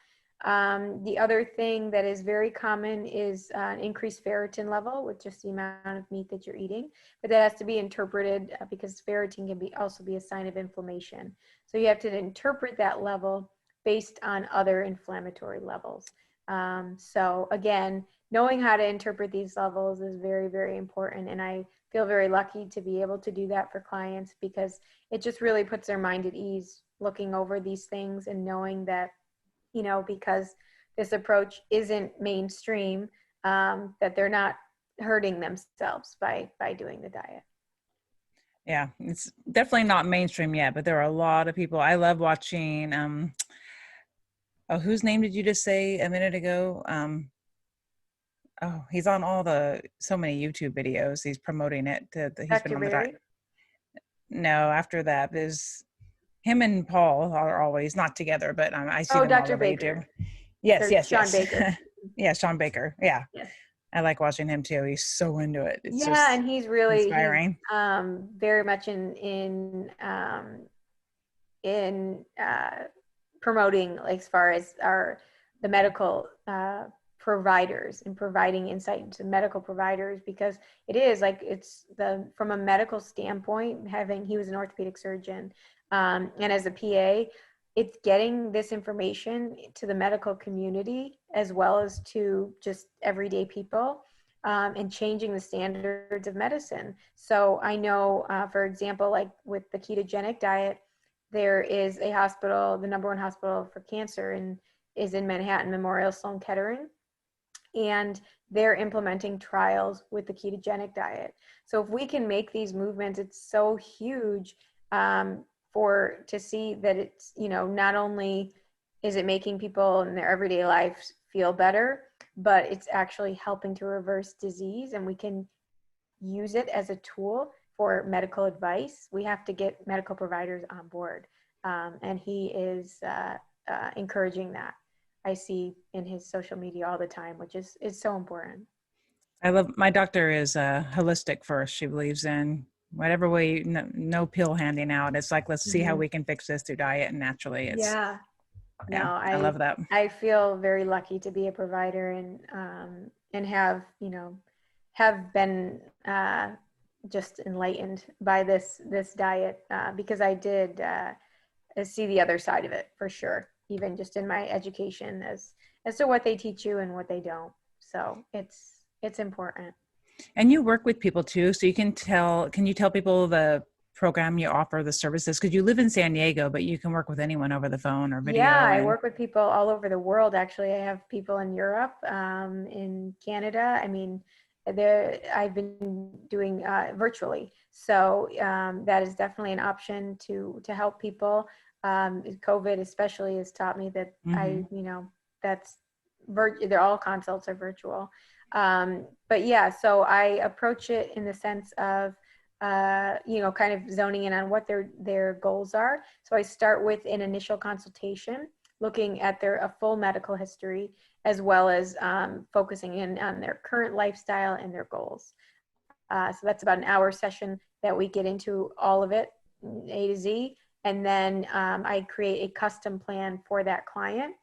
The other thing that is very common is an increased ferritin level with just the amount of meat that you're eating, but that has to be interpreted because ferritin can also be a sign of inflammation. So you have to interpret that level based on other inflammatory levels. So again, knowing how to interpret these levels is very, very important. And I feel very lucky to be able to do that for clients because it just really puts their mind at ease looking over these things and knowing that, because this approach isn't mainstream, that they're not hurting themselves by doing the diet. Yeah, it's definitely not mainstream yet, but there are a lot of people. I love watching, whose name did you just say a minute ago? He's on so many YouTube videos. He's promoting it. He's been Dr. on the Berry? diet. No, after that is him and Paul are always not together, but I see Oh, them all Dr. over YouTube. Baker. Yes, Or yes, Sean yes. Baker. Yeah, Sean Baker. Yeah. Yes. I like watching him too. He's so into it. It's Yeah, just and he's inspiring. very much in promoting, like, as far as the medical providers and providing insight into medical providers, because it is like from a medical standpoint, he was an orthopedic surgeon, and as a PA, it's getting this information to the medical community as well as to just everyday people, and changing the standards of medicine. So I know, for example, like with the ketogenic diet, there is a hospital, the number one hospital for cancer is in Manhattan, Memorial Sloan Kettering, and they're implementing trials with the ketogenic diet. So if we can make these movements, it's so huge, to see that it's, not only is it making people in their everyday lives feel better, but it's actually helping to reverse disease, and we can use it as a tool for medical advice. We have to get medical providers on board. And he is encouraging that. I see in his social media all the time, which is so important. My doctor is holistic first. She believes in whatever way, no pill handing out. It's like, let's see how we can fix this through diet and naturally. Yeah. No, I love that. I feel very lucky to be a provider and have been just enlightened by this diet, because I did see the other side of it for sure, even just in my education as to what they teach you and what they don't. So it's important. And you work with people too, so can you tell people the program you offer, the services? Because you live in San Diego, but you can work with anyone over the phone or video. Yeah, I work with people all over the world. Actually, I have people in Europe, in Canada. I mean, I've been doing virtually, so that is definitely an option to help people. COVID especially has taught me that that's they're all consults are virtual. But yeah, so I approach it in the sense of kind of zoning in on what their goals are. So I start with an initial consultation, looking at a full medical history, as well as focusing in on their current lifestyle and their goals. So that's about an hour session that we get into all of it, A to Z. And then I create a custom plan for that client.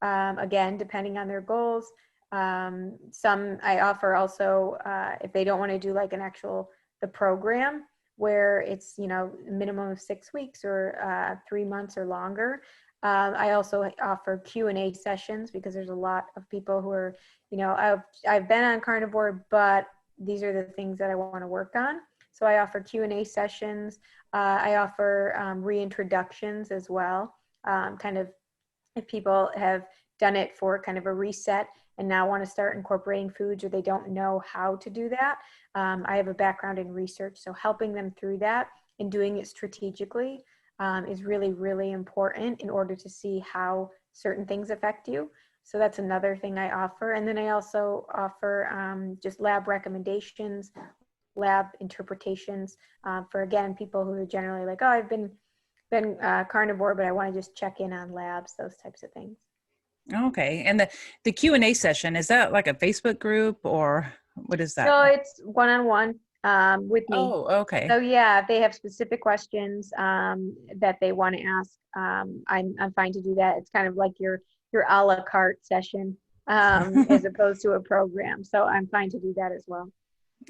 Again, depending on their goals. Some I offer also, if they don't want to do like the program where it's, minimum of 6 weeks or 3 months or longer. I also offer Q&A sessions because there's a lot of people who are, I've been on carnivore, but these are the things that I want to work on. So I offer Q&A sessions. I offer reintroductions as well. Kind of if people have done it for kind of a reset and now want to start incorporating foods or they don't know how to do that. I have a background in research, so helping them through that and doing it strategically is really, really important in order to see how certain things affect you. So that's another thing I offer. And then I also offer just lab recommendations, lab interpretations for, again, people who are generally like, oh, I've been carnivore, but I want to just check in on labs, those types of things. Okay. And the Q&A session, is that like a Facebook group or what is that? So it's one-on-one with me. Oh, okay. So yeah, if they have specific questions that they want to ask, I'm fine to do that. It's kind of like your a la carte session as opposed to a program. So I'm fine to do that as well.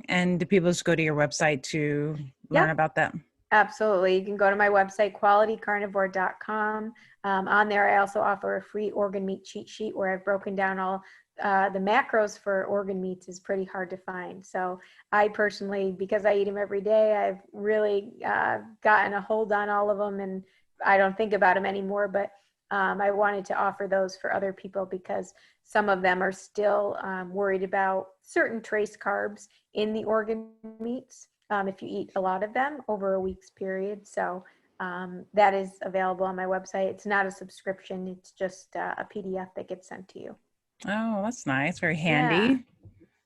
And do people just go to your website to learn about that? Absolutely. You can go to my website, qualitycarnivore.com. On there, I also offer a free organ meat cheat sheet where I've broken down all the macros for organ meats is pretty hard to find. So I personally, because I eat them every day, I've really gotten a hold on all of them and I don't think about them anymore. But I wanted to offer those for other people because some of them are still worried about certain trace carbs in the organ meats. If you eat a lot of them over a week's period. So that is available on my website. It's not a subscription. It's just a PDF that gets sent to you. Oh, that's nice. Very handy. Yeah.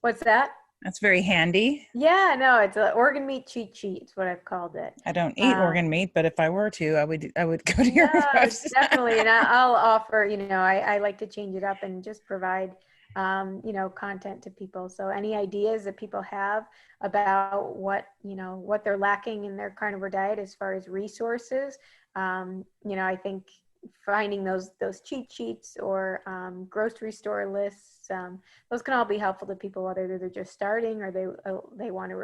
What's that? That's very handy. Yeah, no, it's an organ meat cheat sheet. It's what I've called it. I don't eat organ meat, but if I were to, I would go to your website. Definitely. And I'll offer, I like to change it up and just provide content to people. So any ideas that people have about what they're lacking in their carnivore diet as far as resources, I think finding those cheat sheets or grocery store lists, those can all be helpful to people, whether they're just starting or they want to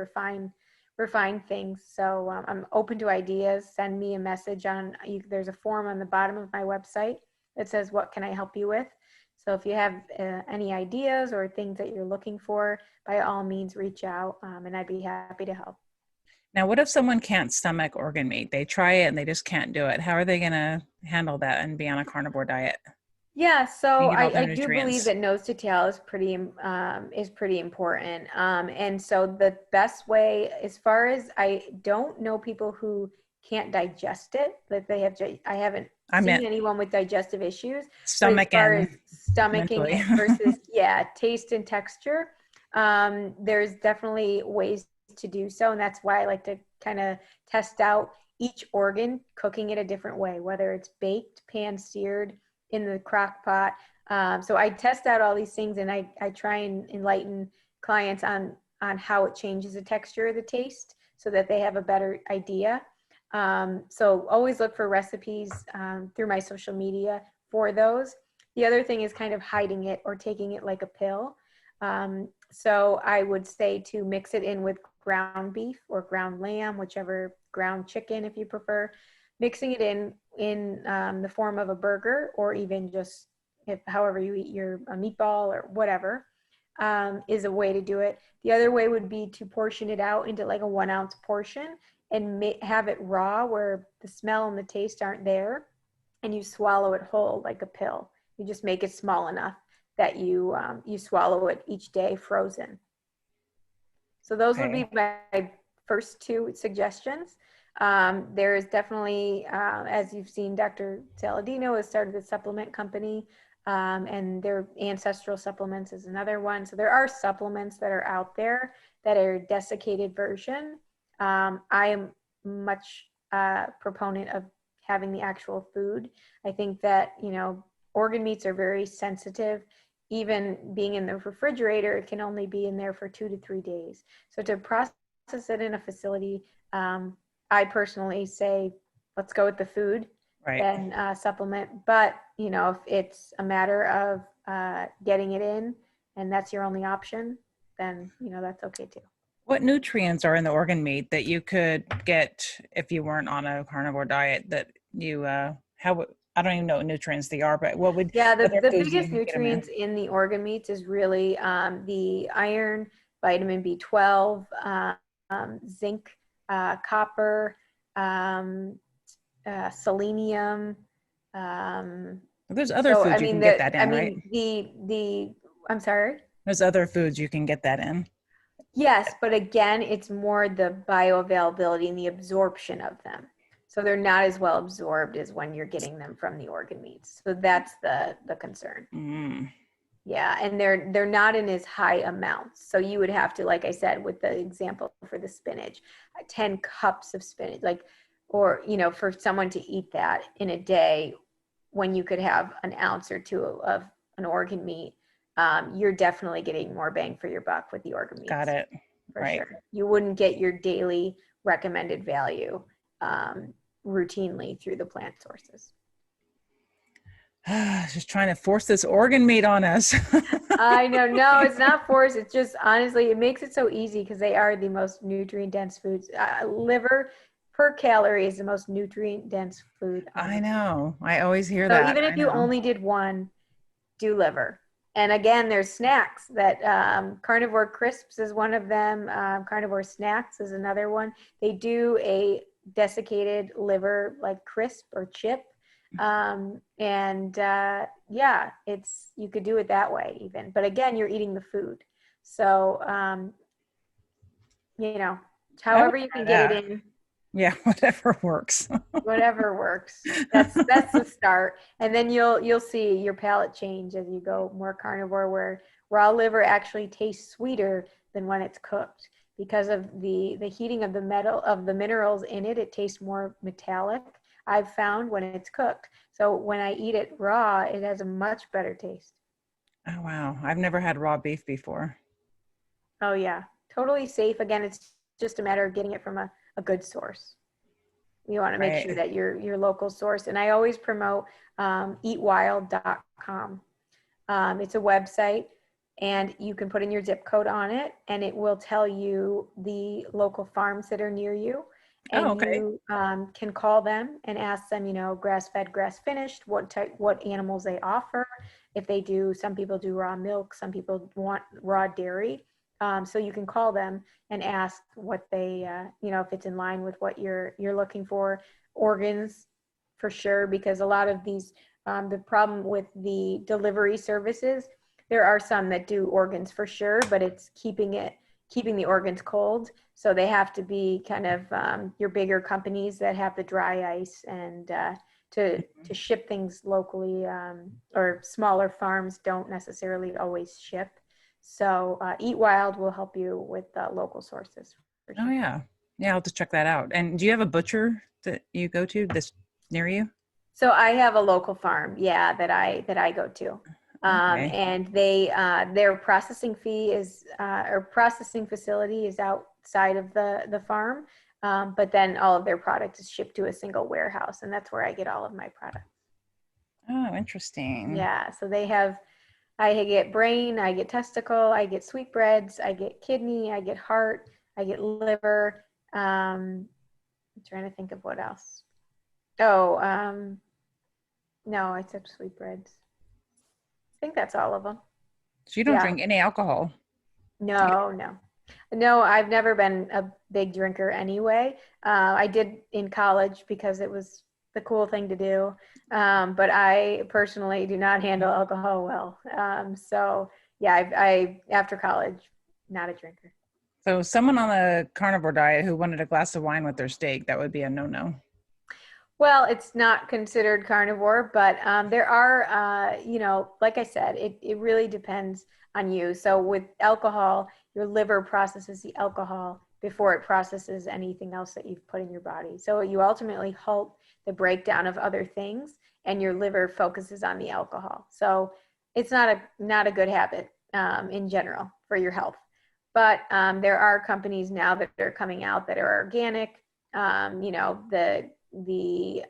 refine things. So I'm open to ideas. Send me a message there's a form on the bottom of my website that says, what can I help you with? So if you have any ideas or things that you're looking for, by all means, reach out and I'd be happy to help. Now, what if someone can't stomach organ meat? They try it and they just can't do it. How are they going to handle that and be on a carnivore diet? Yeah, so I do nutrients? believe that nose to tail is pretty important. And so the best way, as far as I don't know people who can't digest it, that I haven't seen anyone with digestive issues. Stomach and stomaching it versus taste and texture. There's definitely ways to do so, and that's why I like to kind of test out each organ, cooking it a different way, whether it's baked, pan seared, in the crock pot. So I test out all these things and I try and enlighten clients on how it changes the texture of the taste so that they have a better idea. So always look for recipes through my social media for those. The other thing is kind of hiding it or taking it like a pill. So I would say to mix it in with ground beef or ground lamb, whichever, ground chicken if you prefer, mixing it in the form of a burger or even just however you eat a meatball or whatever is a way to do it. The other way would be to portion it out into like a 1 ounce portion and have it raw where the smell and the taste aren't there, and you swallow it whole like a pill. You just make it small enough that you swallow it each day frozen. So those would be my first 2 suggestions. There is definitely, as you've seen, Dr. Saladino has started a supplement company, and their ancestral supplements is another one. So there are supplements that are out there that are desiccated version. I am much proponent of having the actual food. I think that, organ meats are very sensitive. Even being in the refrigerator, it can only be in there for 2 to 3 days. So to process it in a facility, I personally say, let's go with the food and supplement. But, if it's a matter of getting it in and that's your only option, then, that's okay too. What nutrients are in the organ meat that you could get if you weren't on a carnivore diet that you, I don't even know what nutrients they are, but what would... Yeah, the biggest nutrients in the organ meats is really the iron, vitamin B12, zinc, copper, selenium. There's other foods you can get that in, right? I'm sorry. There's other foods you can get that in. Yes, but again, it's more the bioavailability and the absorption of them. So they're not as well absorbed as when you're getting them from the organ meats. So that's the concern. Yeah, and they're not in as high amounts. So you would have to, like I said, with the example for the spinach, 10 cups of spinach, or for someone to eat that in a day, when you could have an ounce or two of an organ meat, you're definitely getting more bang for your buck with the organ meats. Got it. For sure. You wouldn't get your daily recommended value routinely through the plant sources. Just trying to force this organ meat on us. I know. No, it's not forced. It's just, honestly, it makes it so easy because they are the most nutrient dense foods. Liver per calorie is the most nutrient dense food. I know. I always hear so that. Even if you only did one, do liver. And again, there's snacks that Carnivore Crisps is one of them. Carnivore Snacks is another one. They do a desiccated liver, like crisp or chip. You could do it that way even. But again, you're eating the food. So, however you can get it in. Yeah, whatever works. Whatever works. That's the start. And then you'll see your palate change as you go more carnivore, where raw liver actually tastes sweeter than when it's cooked because of the heating of the minerals in it. It tastes more metallic, I've found, when it's cooked. So when I eat it raw, it has a much better taste. Oh, wow. I've never had raw beef before. Oh yeah, totally safe. Again, it's just a matter of getting it from a good source. You want to make sure that your local source. And I always promote eatwild.com. It's a website, and you can put in your zip code on it, and it will tell you the local farms that are near you. And you can call them and ask them, grass-fed, grass-finished, what animals they offer. If they do, some people do raw milk, some people want raw dairy. So you can call them and ask what they, if it's in line with what you're looking for. Organs, for sure, because a lot of these, the problem with the delivery services, there are some that do organs for sure, but it's keeping the organs cold. So they have to be kind of your bigger companies that have the dry ice and to ship things locally, or smaller farms don't necessarily always ship. So Eat Wild will help you with local sources. Sure. Oh yeah. Yeah, I'll just check that out. And do you have a butcher that you go to that's near you? So I have a local farm, that I go to. And their processing fee is, or processing facility is outside of the farm. But then all of their product is shipped to a single warehouse, and that's where I get all of my products. Oh, interesting. Yeah. So I get brain, I get testicle, I get sweetbreads, I get kidney, I get heart, I get liver. I'm trying to think of what else. Oh, no, I said sweetbreads. I think that's all of them. So you don't drink any alcohol? No. I've never been a big drinker anyway. I did in college because it was the cool thing to do. But I personally do not handle alcohol well. I after college, not a drinker. So someone on a carnivore diet who wanted a glass of wine with their steak, that would be a no-no. Well, it's not considered carnivore, but there are, like I said, it really depends on you. So with alcohol, your liver processes the alcohol before it processes anything else that you've put in your body. So you ultimately halt the breakdown of other things, and your liver focuses on the alcohol. So it's not a good habit in general for your health. But there are companies now that are coming out that are organic. The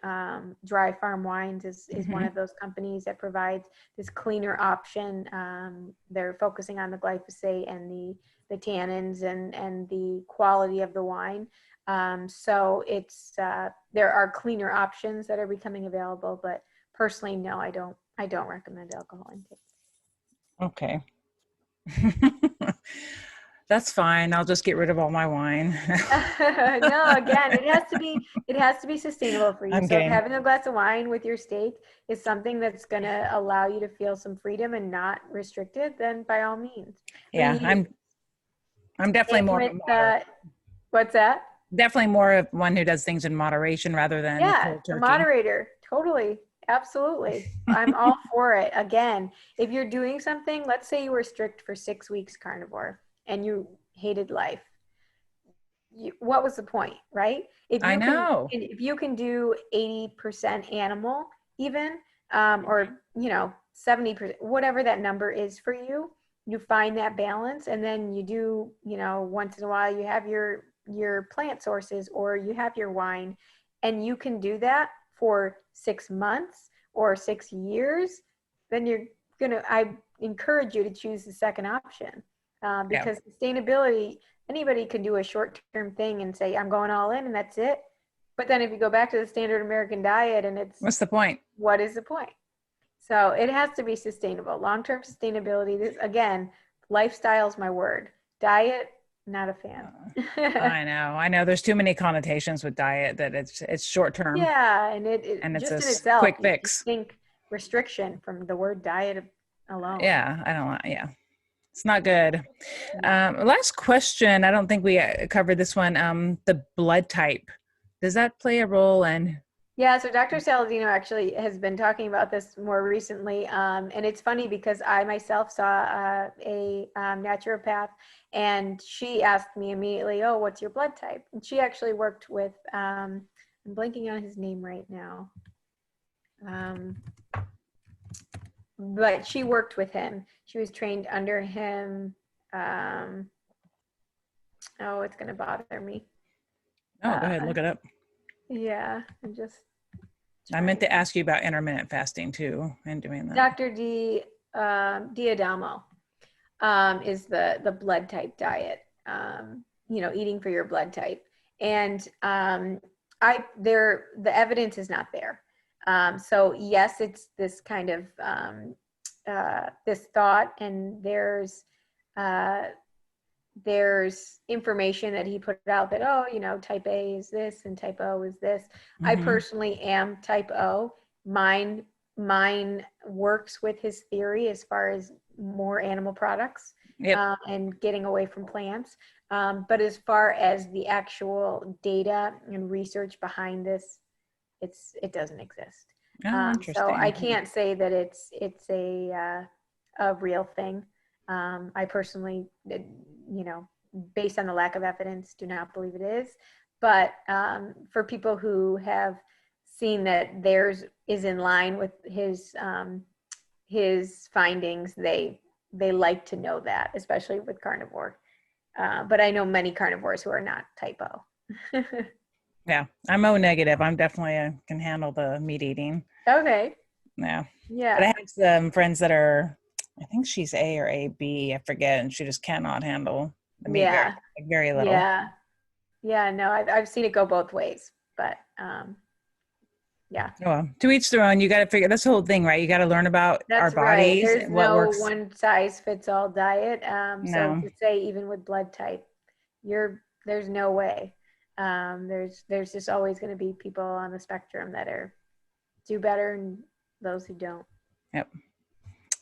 Dry Farm Wines is one of those companies that provides this cleaner option. They're focusing on the glyphosate and the tannins and the quality of the wine. So it's there are cleaner options that are becoming available, but personally, no, I don't recommend alcohol intake. Okay. That's fine. I'll just get rid of all my wine. No, again, it has to be sustainable for you. I'm So if kidding. having a glass of wine with your steak is something that's going to allow you to feel some freedom and not restricted, then by all means. Yeah, I'm definitely Same more of a with what's that? definitely more of one who does things in moderation rather than Yeah, cold the turkey. moderator. Totally. Absolutely. I'm all for it. Again, if you're doing something, let's say you were strict for 6 weeks carnivore and you hated life. What was the point, right? I know. If you can do 80% animal even, or 70%, whatever that number is for you, you find that balance, and then you do, once in a while you have your plant sources or you have your wine, and you can do that for 6 months or 6 years, then I encourage you to choose the second option, Yeah. because sustainability, anybody can do a short-term thing and say, I'm going all in and that's it. But then if you go back to the standard American diet and What's the point? what is the point? So it has to be sustainable, long-term sustainability. This, again, lifestyle is my word. Diet, not a fan. I know. There's too many connotations with diet that it's short term. Yeah, and and it's just a in itself, quick you fix. think restriction from the word diet alone. Yeah, I don't. Yeah, it's not good. Last question. I don't think we covered this one. The blood type, does that play a role in? Yeah, so Dr. Saladino actually has been talking about this more recently, and it's funny because I myself saw a naturopath, and she asked me immediately, "Oh, what's your blood type?" And she actually worked with, I'm blanking on his name right now, but she worked with him. She was trained under him. Oh, it's going to bother me. Oh, go ahead, look it up. Yeah, I'm just. I meant to ask you about intermittent fasting too, and doing that. Dr. Diadamo is the blood type diet. Eating for your blood type, and the evidence is not there. So yes, it's this kind of this thought, and there's information that he put out that, type A is this and type O is this. Mm-hmm. I personally am type O. Mine works with his theory as far as more animal products. Yep. And getting away from plants. But as far as the actual data and research behind this, it doesn't exist. Interesting. So I can't say that it's a real thing. I personally, based on the lack of evidence, do not believe it is. But for people who have seen that theirs is in line with his findings, they like to know that, especially with carnivore. But I know many carnivores who are not type O. Yeah, I'm O negative. I'm definitely can handle the meat eating. Okay. Yeah. Yeah. But I have some friends that are, I think she's A or AB, I forget, and she just cannot handle the meat very little. Yeah. Yeah, no, I've seen it go both ways, but yeah. Well, to each their own. You got to figure, that's the whole thing, right? You got to learn about our bodies. There's what no works. one size fits all diet. No. So to say, even with blood type, there's no way. There's just always going to be people on the spectrum that do better and those who don't. Yep.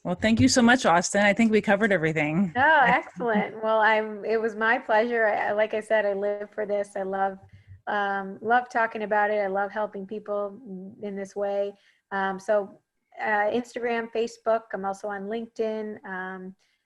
Well, thank you so much, Austin. I think we covered everything. Oh, excellent. Well, it was my pleasure. Like I said, I live for this. I love talking about it. I love helping people in this way. So Instagram, Facebook, I'm also on LinkedIn. I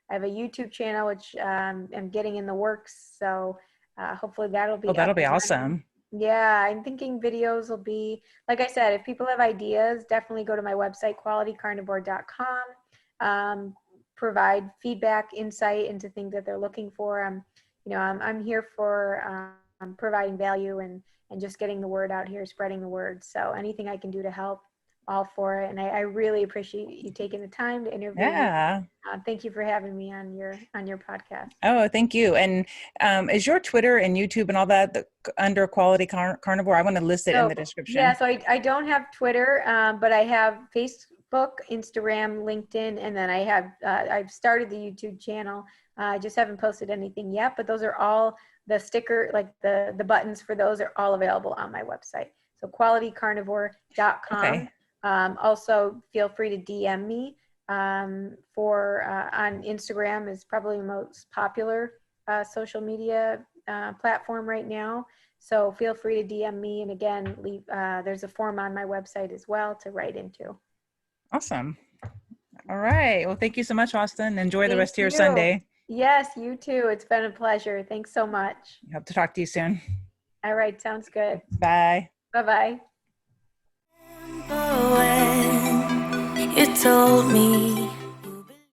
have a YouTube channel, which I'm getting in the works. So hopefully that'll be awesome. Yeah, I'm thinking videos will be, like I said, if people have ideas, definitely go to my website, qualitycarnivore.com. Provide feedback, insight into things that they're looking for. I'm here for providing value and just getting the word out here, spreading the word. So anything I can do to help, all for it. And I really appreciate you taking the time to interview me. Thank you for having me on your podcast. Oh, thank you. And is your Twitter and YouTube and all that under Quality Carnivore? I want to list it in the description. Yeah, so I don't have Twitter, but I have Facebook, Instagram, LinkedIn, and then I've started the YouTube channel. I just haven't posted anything yet, but those are all the sticker, like the buttons for those are all available on my website. So qualitycarnivore.com. Okay. Also feel free to DM me for on Instagram is probably the most popular social media platform right now. So feel free to DM me. And again, leave, there's a form on my website as well to write into. Awesome. All right. Well, thank you so much, Austin. Enjoy the Thank rest of your you. Sunday. Yes, you too. It's been a pleasure. Thanks so much. Hope to talk to you soon. All right. Sounds good. Bye. Bye-bye. When you told me